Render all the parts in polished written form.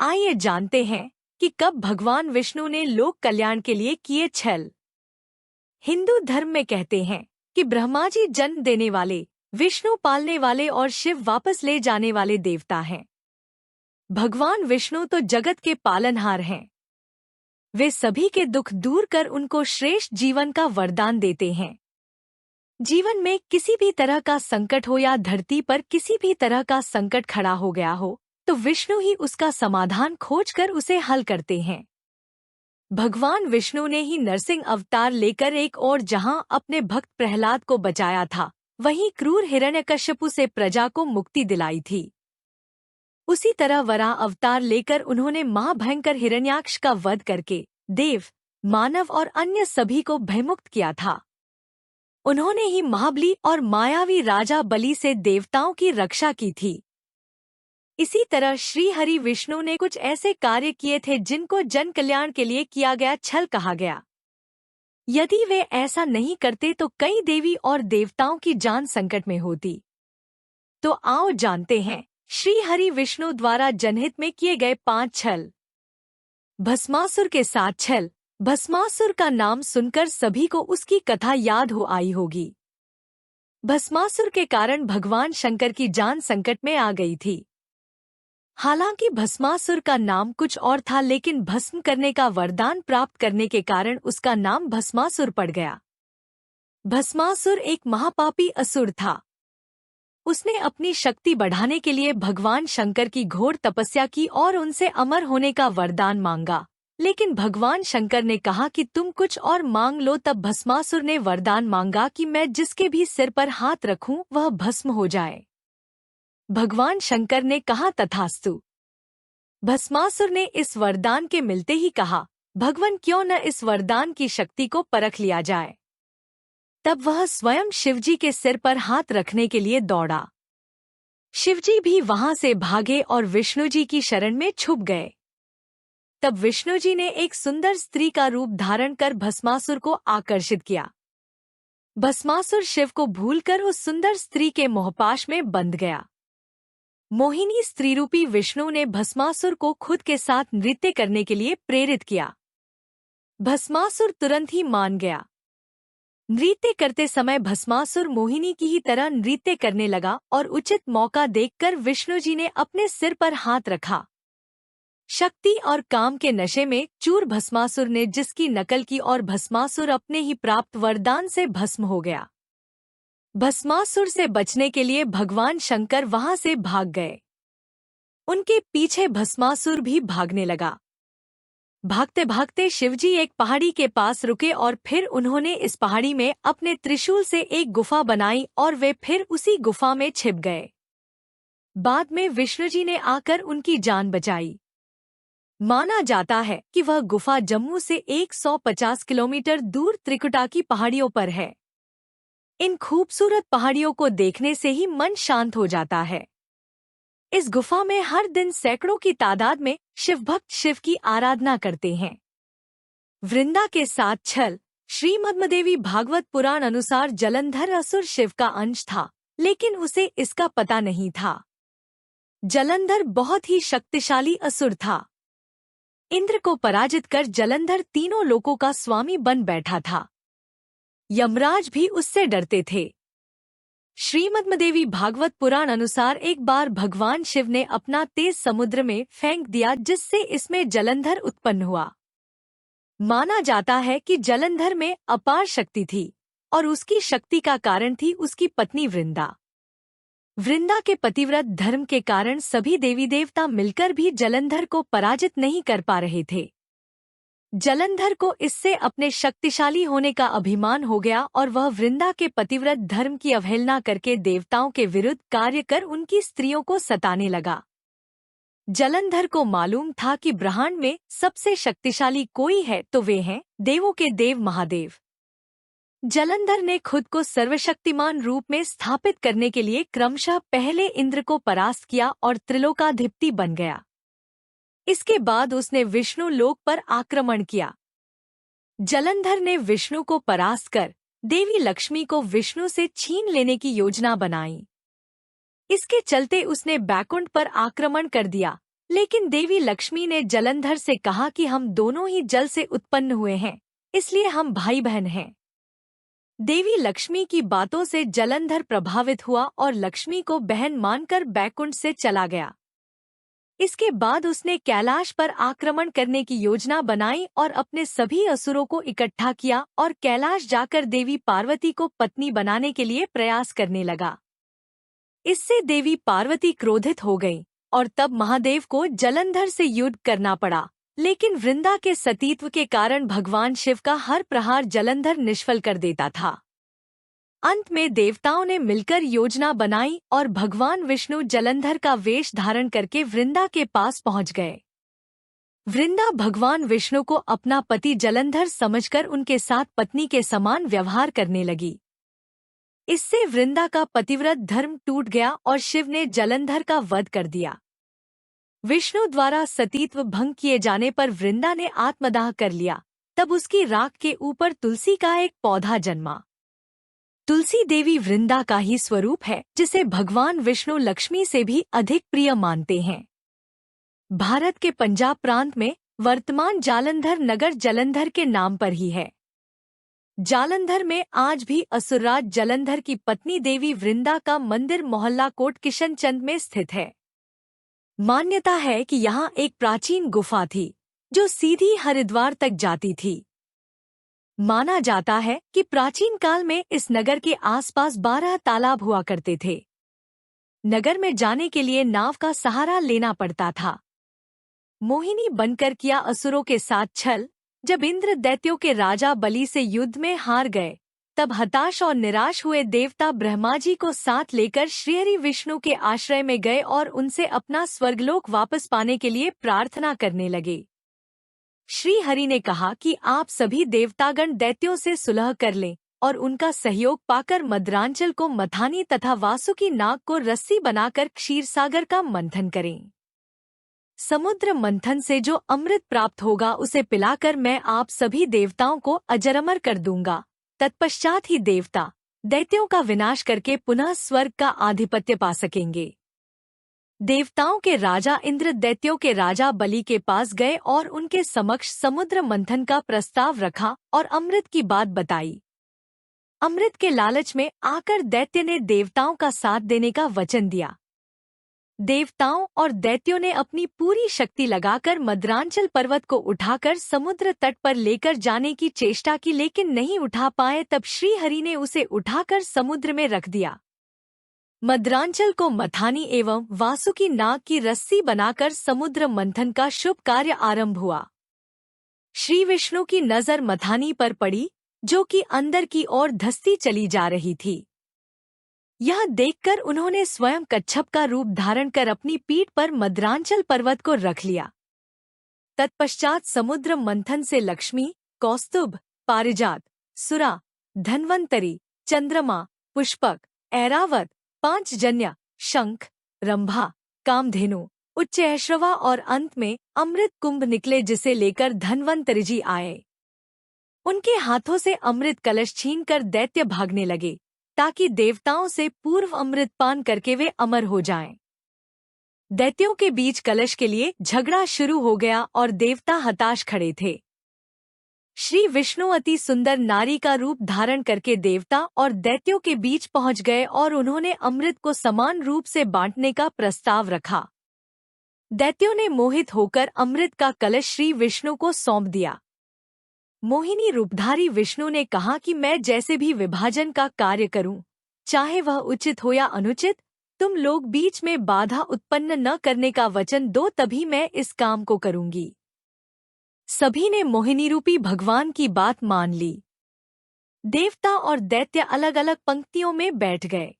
आइए जानते हैं कि कब भगवान विष्णु ने लोक कल्याण के लिए किए छल। हिंदू धर्म में कहते हैं कि ब्रह्मा जी जन्म देने वाले, विष्णु पालने वाले और शिव वापस ले जाने वाले देवता हैं। भगवान विष्णु तो जगत के पालनहार हैं। वे सभी के दुख दूर कर उनको श्रेष्ठ जीवन का वरदान देते हैं। जीवन में किसी भी तरह का संकट हो या धरती पर किसी भी तरह का संकट खड़ा हो गया हो, तो विष्णु ही उसका समाधान खोजकर उसे हल करते हैं। भगवान विष्णु ने ही नरसिंह अवतार लेकर एक और जहां अपने भक्त प्रहलाद को बचाया था, वहीं क्रूर हिरण्यकश्यपु से प्रजा को मुक्ति दिलाई थी। उसी तरह वराह अवतार लेकर उन्होंने महाभयंकर हिरण्याक्ष का वध करके देव, मानव और अन्य सभी को भयमुक्त किया था। उन्होंने ही महाबली और मायावी राजा बलि से देवताओं की रक्षा की थी। इसी तरह श्री हरि विष्णु ने कुछ ऐसे कार्य किए थे जिनको जन कल्याण के लिए किया गया छल कहा गया। यदि वे ऐसा नहीं करते तो कई देवी और देवताओं की जान संकट में होती। तो आओ जानते हैं श्री हरि विष्णु द्वारा जनहित में किए गए 5 छल। भस्मासुर के साथ छल। भस्मासुर का नाम सुनकर सभी को उसकी कथा याद हो आई होगी। भस्मासुर के कारण भगवान शंकर की जान संकट में आ गई थी। हालांकि भस्मासुर का नाम कुछ और था, लेकिन भस्म करने का वरदान प्राप्त करने के कारण उसका नाम भस्मासुर पड़ गया। भस्मासुर एक महापापी असुर था। उसने अपनी शक्ति बढ़ाने के लिए भगवान शंकर की घोर तपस्या की और उनसे अमर होने का वरदान मांगा, लेकिन भगवान शंकर ने कहा कि तुम कुछ और मांग लो। तब भस्मासुर ने वरदान मांगा कि मैं जिसके भी सिर पर हाथ रखूं वह भस्म हो जाए। भगवान शंकर ने कहा तथास्तु। भस्मासुर ने इस वरदान के मिलते ही कहा, भगवान क्यों न इस वरदान की शक्ति को परख लिया जाए। तब वह स्वयं शिवजी के सिर पर हाथ रखने के लिए दौड़ा। शिवजी भी वहां से भागे और विष्णुजी की शरण में छुप गए। तब विष्णुजी ने एक सुंदर स्त्री का रूप धारण कर भस्मासुर को आकर्षित किया। भस्मासुर शिव को भूलकर उस सुंदर स्त्री के मोहपाश में बंध गया। मोहिनी स्त्रीरूपी विष्णु ने भस्मासुर को खुद के साथ नृत्य करने के लिए प्रेरित किया। भस्मासुर तुरंत ही मान गया। नृत्य करते समय भस्मासुर मोहिनी की ही तरह नृत्य करने लगा और उचित मौका देखकर विष्णुजी ने अपने सिर पर हाथ रखा। शक्ति और काम के नशे में चूर भस्मासुर ने जिसकी नकल की और भस्मासुर अपने ही प्राप्त वरदान से भस्म हो गया। भस्मासुर से बचने के लिए भगवान शंकर वहां से भाग गए। उनके पीछे भस्मासुर भी भागने लगा। भागते भागते शिवजी एक पहाड़ी के पास रुके और फिर उन्होंने इस पहाड़ी में अपने त्रिशूल से एक गुफा बनाई और वे फिर उसी गुफा में छिप गए। बाद में विष्णुजी ने आकर उनकी जान बचाई। माना जाता है कि वह गुफा जम्मू से 150 किलोमीटर दूर त्रिकुटा की पहाड़ियों पर है। इन खूबसूरत पहाड़ियों को देखने से ही मन शांत हो जाता है। इस गुफा में हर दिन सैकड़ों की तादाद में शिवभक्त शिव की आराधना करते हैं। वृंदा के साथ छल। श्रीमद्देवी भागवत पुराण अनुसार जलंधर असुर शिव का अंश था, लेकिन उसे इसका पता नहीं था। जलंधर बहुत ही शक्तिशाली असुर था। इंद्र को पराजित कर जलंधर तीनों लोकों का स्वामी बन बैठा था। यमराज भी उससे डरते थे। श्रीमद्देवी भागवत पुराण अनुसार एक बार भगवान शिव ने अपना तेज समुद्र में फेंक दिया, जिससे इसमें जलंधर उत्पन्न हुआ। माना जाता है कि जलंधर में अपार शक्ति थी और उसकी शक्ति का कारण थी उसकी पत्नी वृंदा। वृंदा के पतिव्रत धर्म के कारण सभी देवी देवता मिलकर भी जलंधर को पराजित नहीं कर पा रहे थे। जलंधर को इससे अपने शक्तिशाली होने का अभिमान हो गया और वह वृंदा के पतिव्रत धर्म की अवहेलना करके देवताओं के विरुद्ध कार्य कर उनकी स्त्रियों को सताने लगा। जलंधर को मालूम था कि ब्रह्मांड में सबसे शक्तिशाली कोई है तो वे हैं देवों के देव महादेव। जलंधर ने खुद को सर्वशक्तिमान रूप में स्थापित करने के लिए क्रमशः पहले इंद्र को परास्त किया और त्रिलोकाधिपति बन गया। इसके बाद उसने विष्णु लोक पर आक्रमण किया। जलंधर ने विष्णु को परास्त कर देवी लक्ष्मी को विष्णु से छीन लेने की योजना बनाई। इसके चलते उसने बैकुंठ पर आक्रमण कर दिया, लेकिन देवी लक्ष्मी ने जलंधर से कहा कि हम दोनों ही जल से उत्पन्न हुए हैं, इसलिए हम भाई बहन हैं। देवी लक्ष्मी की बातों से जलंधर प्रभावित हुआ और लक्ष्मी को बहन मानकर बैकुंठ से चला गया। इसके बाद उसने कैलाश पर आक्रमण करने की योजना बनाई और अपने सभी असुरों को इकट्ठा किया और कैलाश जाकर देवी पार्वती को पत्नी बनाने के लिए प्रयास करने लगा। इससे देवी पार्वती क्रोधित हो गईं और तब महादेव को जलंधर से युद्ध करना पड़ा, लेकिन वृंदा के सतीत्व के कारण भगवान शिव का हर प्रहार जलंधर निष्फल कर देता था। अंत में देवताओं ने मिलकर योजना बनाई और भगवान विष्णु जलंधर का वेश धारण करके वृंदा के पास पहुंच गए। वृंदा भगवान विष्णु को अपना पति जलंधर समझकर उनके साथ पत्नी के समान व्यवहार करने लगी। इससे वृंदा का पतिव्रत धर्म टूट गया और शिव ने जलंधर का वध कर दिया। विष्णु द्वारा सतीत्व भंग किए जाने पर वृंदा ने आत्मदाह कर लिया। तब उसकी राख के ऊपर तुलसी का एक पौधा जन्मा। तुलसी देवी वृंदा का ही स्वरूप है, जिसे भगवान विष्णु लक्ष्मी से भी अधिक प्रिय मानते हैं। भारत के पंजाब प्रांत में वर्तमान जालंधर नगर जलंधर के नाम पर ही है। जालंधर में आज भी असुरराज जलंधर की पत्नी देवी वृंदा का मंदिर मोहल्ला कोट किशनचंद में स्थित है। मान्यता है कि यहाँ एक प्राचीन गुफा थी जो सीधी हरिद्वार तक जाती थी। माना जाता है कि प्राचीन काल में इस नगर के आसपास 12 तालाब हुआ करते थे। नगर में जाने के लिए नाव का सहारा लेना पड़ता था। मोहिनी बनकर किया असुरों के साथ छल। जब इंद्र दैत्यों के राजा बलि से युद्ध में हार गए, तब हताश और निराश हुए देवता ब्रह्मा जी को साथ लेकर श्रीहरि विष्णु के आश्रय में गए और उनसे अपना स्वर्गलोक वापस पाने के लिए प्रार्थना करने लगे। श्री हरि ने कहा कि आप सभी देवतागण दैत्यों से सुलह कर लें और उनका सहयोग पाकर मद्रांचल को मथानी तथा वासुकी नाग को रस्सी बनाकर क्षीरसागर का मंथन करें। समुद्र मंथन से जो अमृत प्राप्त होगा उसे पिलाकर मैं आप सभी देवताओं को अजरअमर कर दूंगा। तत्पश्चात ही देवता दैत्यों का विनाश करके पुनः स्वर्ग का आधिपत्य पा सकेंगे। देवताओं के राजा इंद्र दैत्यों के राजा बलि के पास गए और उनके समक्ष समुद्र मंथन का प्रस्ताव रखा और अमृत की बात बताई। अमृत के लालच में आकर दैत्य ने देवताओं का साथ देने का वचन दिया। देवताओं और दैत्यों ने अपनी पूरी शक्ति लगाकर मद्रांचल पर्वत को उठाकर समुद्र तट पर लेकर जाने की चेष्टा की, लेकिन नहीं उठा पाए। तब श्री हरि ने उसे उठाकर समुद्र में रख दिया। मद्रांचल को मथानी एवं वासुकी नाग की रस्सी बनाकर समुद्र मंथन का शुभ कार्य आरंभ हुआ। श्री विष्णु की नजर मथानी पर पड़ी, जो कि अंदर की ओर धंसती चली जा रही थी। यह देखकर उन्होंने स्वयं कच्छप का रूप धारण कर अपनी पीठ पर मद्रांचल पर्वत को रख लिया। तत्पश्चात समुद्र मंथन से लक्ष्मी, कौस्तुभ, पारिजात, सुरा, धन्वंतरी, चंद्रमा, पुष्पक, ऐरावत, पांचजन्य, शंख, रंभा, कामधेनु, उच्चैश्रवा और अंत में अमृत कुंभ निकले, जिसे लेकर धन्वंतरी जी आए। उनके हाथों से अमृत कलश छीनकर दैत्य भागने लगे, ताकि देवताओं से पूर्व अमृत पान करके वे अमर हो जाएं। दैत्यों के बीच कलश के लिए झगड़ा शुरू हो गया और देवता हताश खड़े थे। श्री विष्णु अति सुंदर नारी का रूप धारण करके देवता और दैत्यों के बीच पहुंच गए और उन्होंने अमृत को समान रूप से बांटने का प्रस्ताव रखा। दैत्यों ने मोहित होकर अमृत का कलश श्री विष्णु को सौंप दिया। मोहिनी रूपधारी विष्णु ने कहा कि मैं जैसे भी विभाजन का कार्य करूं, चाहे वह उचित हो या अनुचित, तुम लोग बीच में बाधा उत्पन्न न करने का वचन दो, तभी मैं इस काम को करूंगी। सभी ने मोहिनी रूपी भगवान की बात मान ली। देवता और दैत्य अलग अलग पंक्तियों में बैठ गए।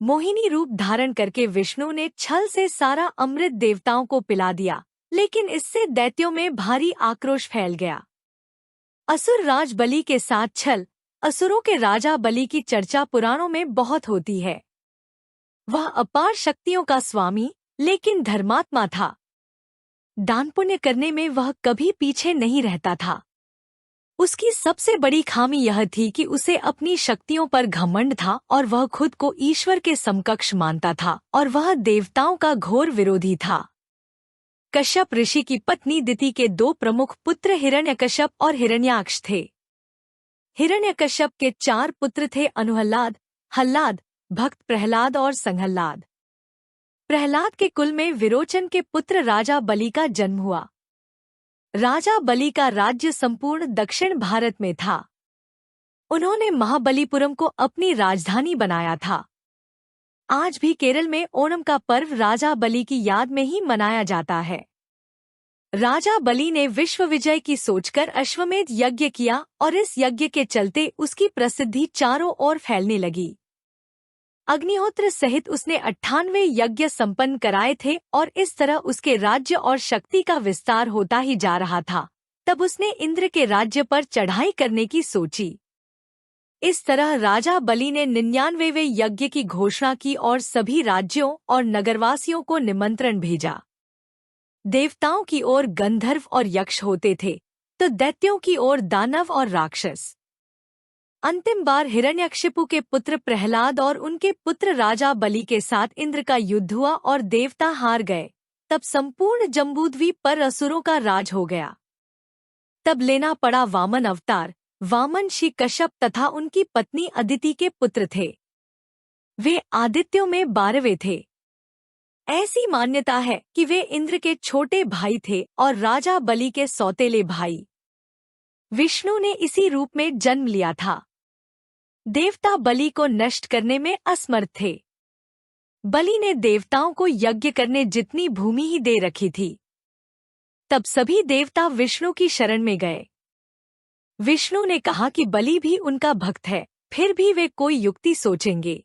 मोहिनी रूप धारण करके विष्णु ने छल से सारा अमृत देवताओं को पिला दिया, लेकिन इससे दैत्यों में भारी आक्रोश फैल गया। असुर राज बलि के साथ छल। असुरों के राजा बलि की चर्चा पुराणों में बहुत होती है। वह अपार शक्तियों का स्वामी, लेकिन धर्मात्मा था। दान पुण्य करने में वह कभी पीछे नहीं रहता था। उसकी सबसे बड़ी खामी यह थी कि उसे अपनी शक्तियों पर घमंड था और वह खुद को ईश्वर के समकक्ष मानता था और वह देवताओं का घोर विरोधी था। कश्यप ऋषि की पत्नी दिति के दो प्रमुख पुत्र हिरण्यकश्यप और हिरण्याक्ष थे। हिरण्यकश्यप के 4 पुत्र थे, अनुहल्लाद, हल्लाद, भक्त प्रहलाद और संहल्लाद। प्रहलाद के कुल में विरोचन के पुत्र राजा बलि का जन्म हुआ। राजा बलि का राज्य संपूर्ण दक्षिण भारत में था। उन्होंने महाबलीपुरम को अपनी राजधानी बनाया था। आज भी केरल में ओणम का पर्व राजा बलि की याद में ही मनाया जाता है। राजा बलि ने विश्व विजय की सोचकर अश्वमेध यज्ञ किया और इस यज्ञ के चलते उसकी प्रसिद्धि चारों ओर फैलने लगी। अग्निहोत्र सहित उसने 98 यज्ञ संपन्न कराए थे और इस तरह उसके राज्य और शक्ति का विस्तार होता ही जा रहा था। तब उसने इंद्र के राज्य पर चढ़ाई करने की सोची। इस तरह राजा बलि ने 99वें यज्ञ की घोषणा की और सभी राज्यों और नगरवासियों को निमंत्रण भेजा। देवताओं की ओर गंधर्व और यक्ष होते थे, तो दैत्यों की ओर दानव और राक्षस। अंतिम बार हिरण्यकशिपु के पुत्र प्रहलाद और उनके पुत्र राजा बलि के साथ इंद्र का युद्ध हुआ और देवता हार गए। तब संपूर्ण जम्बूद्वीप पर असुरों का राज हो गया। तब लेना पड़ा वामन अवतार। वामन श्री कश्यप तथा उनकी पत्नी अदिति के पुत्र थे। वे आदित्यों में 12वें थे। ऐसी मान्यता है कि वे इंद्र के छोटे भाई थे और राजा बलि के सौतेले भाई। विष्णु ने इसी रूप में जन्म लिया था। देवता बलि को नष्ट करने में असमर्थ थे। बलि ने देवताओं को यज्ञ करने जितनी भूमि ही दे रखी थी। तब सभी देवता विष्णु की शरण में गए। विष्णु ने कहा कि बलि भी उनका भक्त है, फिर भी वे कोई युक्ति सोचेंगे।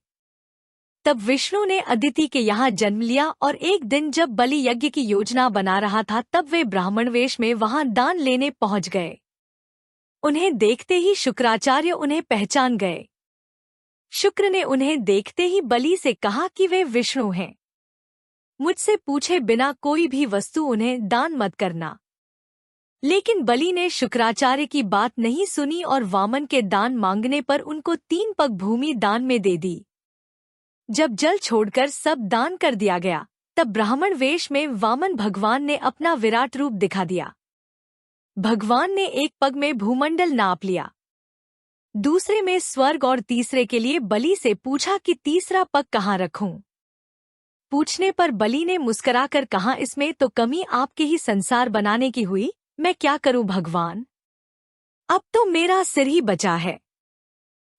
तब विष्णु ने अदिति के यहाँ जन्म लिया और एक दिन जब बलि यज्ञ की योजना बना रहा था तब वे ब्राह्मण वेश में वहां दान लेने पहुंच गए। उन्हें देखते ही शुक्राचार्य उन्हें पहचान गए। शुक्र ने उन्हें देखते ही बलि से कहा कि वे विष्णु हैं। मुझसे पूछे बिना कोई भी वस्तु उन्हें दान मत करना। लेकिन बलि ने शुक्राचार्य की बात नहीं सुनी और वामन के दान मांगने पर उनको 3 पग भूमि दान में दे दी। जब जल छोड़कर सब दान कर दिया गया तब ब्राह्मण वेश में वामन भगवान ने अपना विराट रूप दिखा दिया। भगवान ने एक पग में भूमंडल नाप लिया, दूसरे में स्वर्ग और तीसरे के लिए बलि से पूछा कि तीसरा पग कहाँ रखूं। पूछने पर बलि ने मुस्कुराकर कहा, इसमें तो कमी आपके ही संसार बनाने की हुई। मैं क्या करूं भगवान, अब तो मेरा सिर ही बचा है।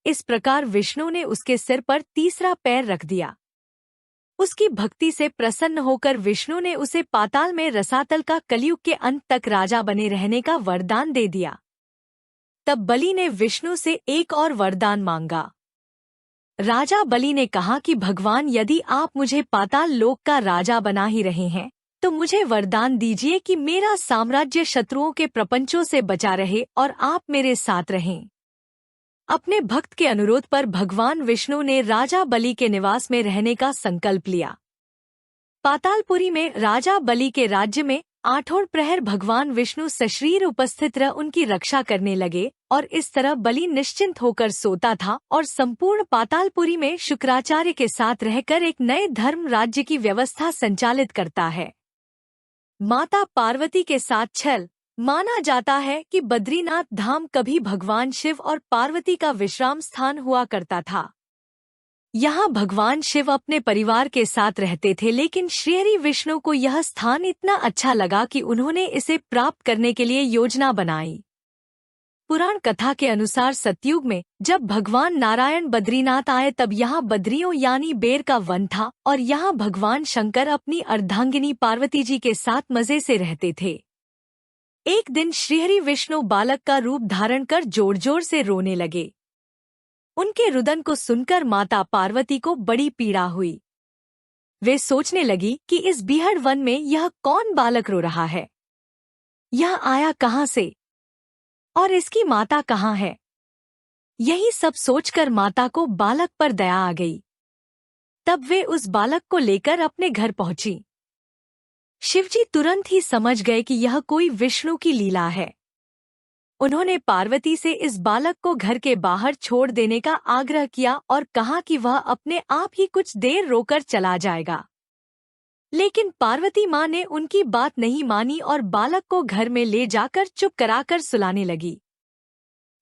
इस प्रकार विष्णु ने उसके सिर पर तीसरा पैर रख दिया। उसकी भक्ति से प्रसन्न होकर विष्णु ने उसे पाताल में रसातल का कलयुग के अंत तक राजा बने रहने का वरदान दे दिया। तब बलि ने विष्णु से एक और वरदान मांगा। राजा बलि ने कहा कि भगवान, यदि आप मुझे पाताल लोक का राजा बना ही रहे हैं तो मुझे वरदान दीजिए कि मेरा साम्राज्य शत्रुओं के प्रपंचों से बचा रहे और आप मेरे साथ रहें। अपने भक्त के अनुरोध पर भगवान विष्णु ने राजा बलि के निवास में रहने का संकल्प लिया। पातालपुरी में राजा बलि के राज्य में 8 प्रहर भगवान विष्णु सशरीर उपस्थित रह उनकी रक्षा करने लगे और इस तरह बलि निश्चिंत होकर सोता था और संपूर्ण पातालपुरी में शुक्राचार्य के साथ रहकर एक नए धर्म राज्य की व्यवस्था संचालित करता है। माता पार्वती के साथ छल। माना जाता है कि बद्रीनाथ धाम कभी भगवान शिव और पार्वती का विश्राम स्थान हुआ करता था। यहाँ भगवान शिव अपने परिवार के साथ रहते थे, लेकिन श्रीहरि विष्णु को यह स्थान इतना अच्छा लगा कि उन्होंने इसे प्राप्त करने के लिए योजना बनाई। पुराण कथा के अनुसार सतयुग में जब भगवान नारायण बद्रीनाथ आए तब यहाँ बद्रियों यानी बेर का वन था और यहाँ भगवान शंकर अपनी अर्धांगिनी पार्वती जी के साथ मजे से रहते थे। एक दिन श्रीहरि विष्णु बालक का रूप धारण कर जोर जोर से रोने लगे। उनके रुदन को सुनकर माता पार्वती को बड़ी पीड़ा हुई। वे सोचने लगी कि इस बीहड़ वन में यह कौन बालक रो रहा है, यह आया कहाँ से और इसकी माता कहाँ है। यही सब सोचकर माता को बालक पर दया आ गई। तब वे उस बालक को लेकर अपने घर पहुंची। शिवजी तुरंत ही समझ गए कि यह कोई विष्णु की लीला है। उन्होंने पार्वती से इस बालक को घर के बाहर छोड़ देने का आग्रह किया और कहा कि वह अपने आप ही कुछ देर रोकर चला जाएगा। लेकिन पार्वती माँ ने उनकी बात नहीं मानी और बालक को घर में ले जाकर चुप कराकर सुलाने लगी।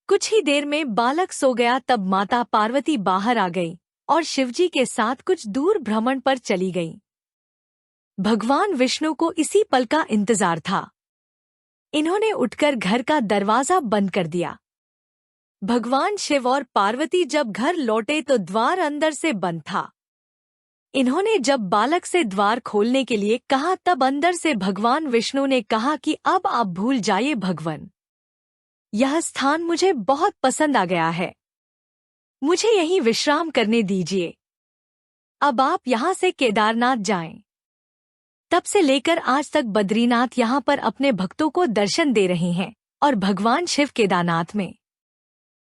कुछ ही देर में बालक सो गया। तब माता पार्वती बाहर आ गई और शिवजी के साथ कुछ दूर भ्रमण पर चली गईं। भगवान विष्णु को इसी पल का इंतजार था। इन्होंने उठकर घर का दरवाजा बंद कर दिया। भगवान शिव और पार्वती जब घर लौटे तो द्वार अंदर से बंद था। इन्होंने जब बालक से द्वार खोलने के लिए कहा तब अंदर से भगवान विष्णु ने कहा कि अब आप भूल जाइए भगवान, यह स्थान मुझे बहुत पसंद आ गया है, मुझे यहीं विश्राम करने दीजिए। अब आप यहाँ से केदारनाथ जाएं। तब से लेकर आज तक बद्रीनाथ यहाँ पर अपने भक्तों को दर्शन दे रहे हैं और भगवान शिव केदारनाथ में